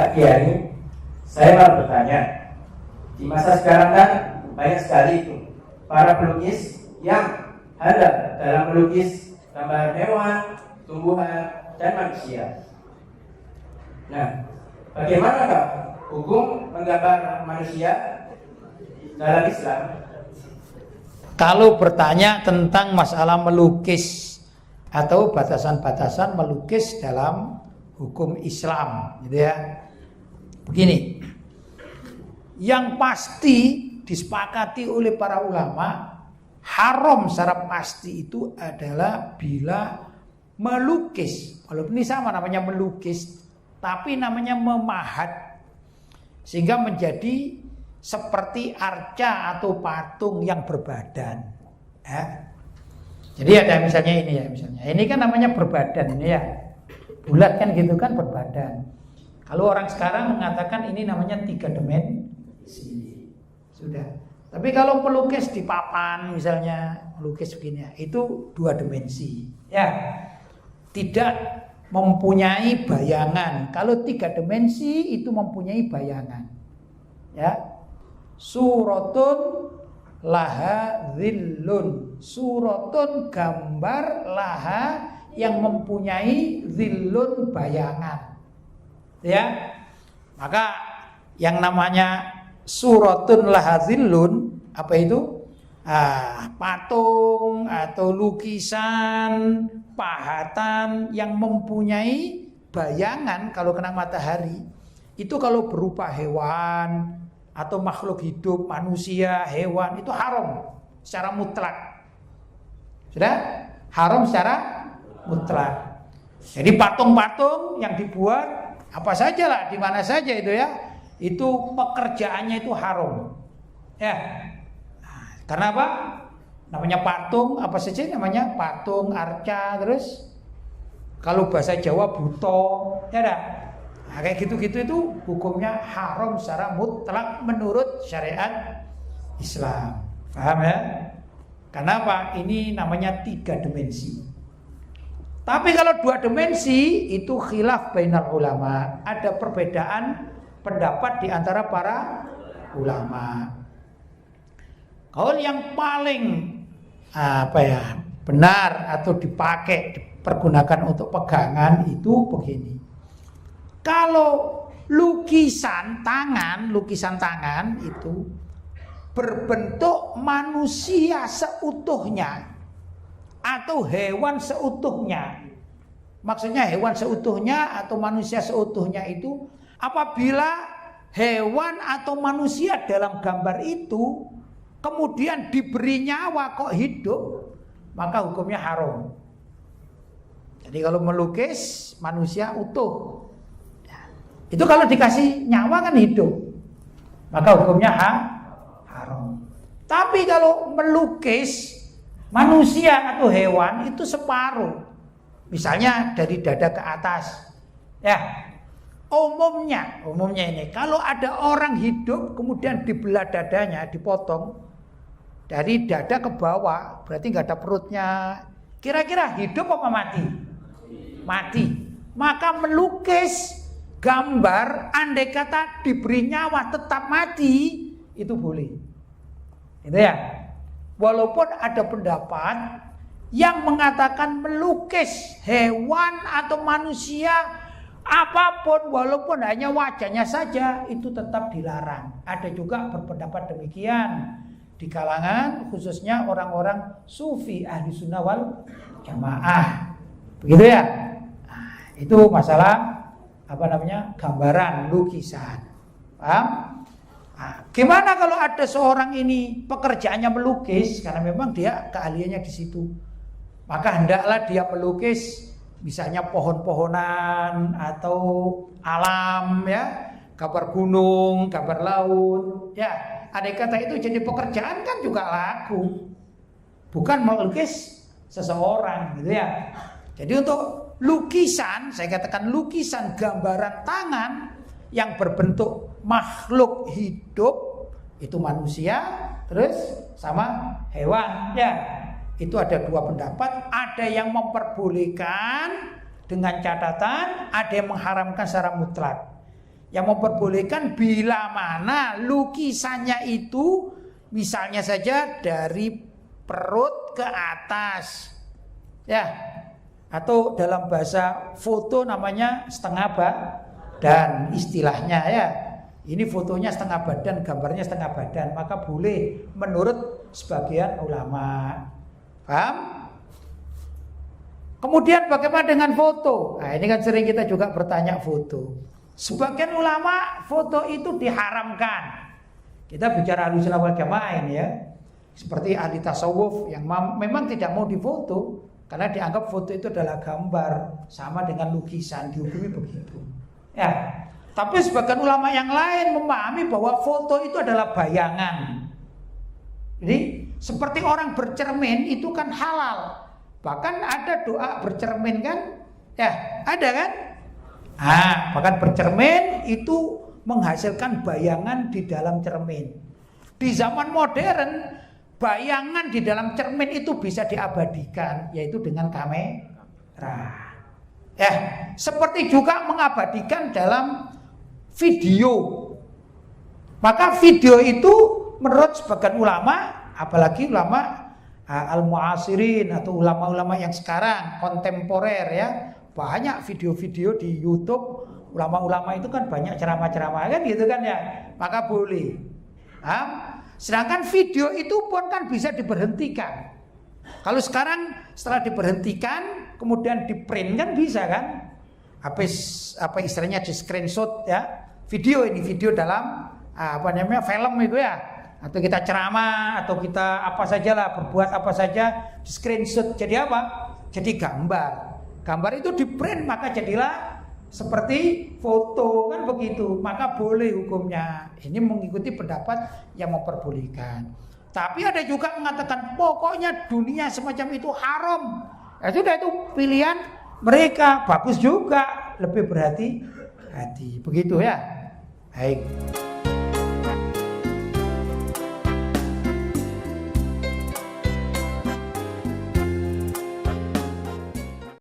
Pak Kiai, saya mau bertanya, di masa sekarang kan banyak sekali itu para pelukis yang handal dalam melukis gambar hewan, tumbuhan, dan manusia. Nah, bagaimanakah hukum menggambar manusia dalam Islam? Kalau bertanya tentang masalah melukis atau batasan-batasan melukis dalam hukum Islam, gitu ya. Begini, yang pasti disepakati oleh para ulama, haram secara pasti itu adalah bila melukis, walaupun ini sama namanya melukis, tapi namanya memahat, sehingga menjadi seperti arca atau patung yang berbadan. Jadi ada misalnya ini ya, misalnya ini kan namanya berbadan ini ya, bulat kan gitu kan berbadan. Kalau orang sekarang mengatakan ini namanya 3 dimensi, sudah. Tapi kalau pelukis di papan misalnya, melukis begini, itu 2 dimensi, ya, tidak mempunyai bayangan. Kalau 3 dimensi itu mempunyai bayangan, ya. Suratun laha zillun, suratun gambar laha yang mempunyai zillun bayangan, ya. Maka yang namanya suratun laha zillun apa itu? Patung atau lukisan, pahatan yang mempunyai bayangan kalau kena matahari. Itu kalau berupa hewan atau makhluk hidup, manusia, hewan, itu haram secara mutlak. Sudah? Haram secara mutlak. Jadi patung-patung yang dibuat apa saja lah, di mana saja itu ya, itu pekerjaannya itu haram. Ya. Karena apa? Namanya patung, apa saja namanya? Patung, arca, terus kalau bahasa Jawa buto, ya dah. Nah, kayak gitu-gitu itu hukumnya haram secara mutlak menurut syariat Islam. Paham ya? Kenapa? Ini namanya 3 dimensi. Tapi kalau 2 dimensi itu khilaf bainal ulama. Ada perbedaan pendapat di antara para ulama. Kaul yang paling benar atau dipergunakan untuk pegangan itu begini. Kalau lukisan tangan itu berbentuk manusia seutuhnya atau hewan seutuhnya. Maksudnya hewan seutuhnya atau manusia seutuhnya itu apabila hewan atau manusia dalam gambar itu kemudian diberi nyawa kok hidup, maka hukumnya haram. Jadi kalau melukis manusia utuh, itu kalau dikasih nyawa kan hidup, maka hukumnya haram. Tapi kalau melukis manusia atau hewan itu separuh, misalnya dari dada ke atas, ya. Umumnya ini kalau ada orang hidup kemudian dibelah dadanya, dipotong dari dada ke bawah, berarti nggak ada perutnya. Kira-kira hidup apa mati? Mati. Maka melukis gambar andai kata diberi nyawa tetap mati itu boleh. Itu ya. Walaupun ada pendapat yang mengatakan melukis hewan atau manusia apapun walaupun hanya wajahnya saja itu tetap dilarang. Ada juga berpendapat demikian di kalangan khususnya orang-orang sufi ahli sunnah wal jamaah. Begitu ya. Nah, itu masalah gambaran, lukisan. Paham? Nah, gimana kalau ada seorang ini pekerjaannya melukis karena memang dia keahliannya di situ. Maka hendaklah dia melukis misalnya pohon-pohonan atau alam ya, gambar gunung, gambar laut ya. Andai kata itu jadi pekerjaan kan juga laku. Bukan melukis seseorang gitu ya. Jadi untuk lukisan, saya katakan lukisan gambaran tangan yang berbentuk makhluk hidup itu manusia terus sama hewan ya. Itu ada 2 pendapat, ada yang memperbolehkan dengan catatan, ada yang mengharamkan secara mutlak. Yang memperbolehkan bila mana lukisannya itu misalnya saja dari perut ke atas. Ya. Atau dalam bahasa foto namanya setengah badan istilahnya ya. Ini fotonya setengah badan, gambarnya setengah badan, maka boleh menurut sebagian ulama. Paham? Kemudian bagaimana dengan foto? Nah, ini kan sering kita juga bertanya foto. Sebagian ulama foto itu diharamkan. Kita bicara Ahlussunnah wal Jamaah ini ya. Seperti ahli tasawuf yang memang tidak mau difoto karena dianggap foto itu adalah gambar, sama dengan lukisan, dihukumi begitu. Ya. Tapi sebagian ulama yang lain memahami bahwa foto itu adalah bayangan. Jadi seperti orang bercermin itu kan halal. Bahkan ada doa bercermin kan? Ya, ada kan? Bahkan bercermin itu menghasilkan bayangan di dalam cermin. Di zaman modern, bayangan di dalam cermin itu bisa diabadikan, yaitu dengan kamera. Ya, seperti juga mengabadikan dalam video. Maka video itu menurut sebagian ulama, apalagi ulama al-mu'asirin atau ulama-ulama yang sekarang kontemporer ya, banyak video-video di YouTube. Ulama-ulama itu kan banyak ceramah-ceramah kan gitu kan ya, maka boleh. Sedangkan video itu pun kan bisa diberhentikan. Kalau sekarang setelah diberhentikan kemudian di print kan bisa kan? Apa istilahnya di screenshot ya? Video dalam film itu ya. Atau kita ceramah atau kita apa sajalah, berbuat apa saja di screenshot. Jadi apa? Jadi gambar. Gambar itu di print maka jadilah seperti foto kan begitu. Maka boleh hukumnya. Ini mengikuti pendapat yang memperbolehkan. Tapi ada juga mengatakan pokoknya dunia semacam itu haram. Ya sudah, itu pilihan mereka. Bagus juga, lebih berhati-hati. Begitu ya. Baik.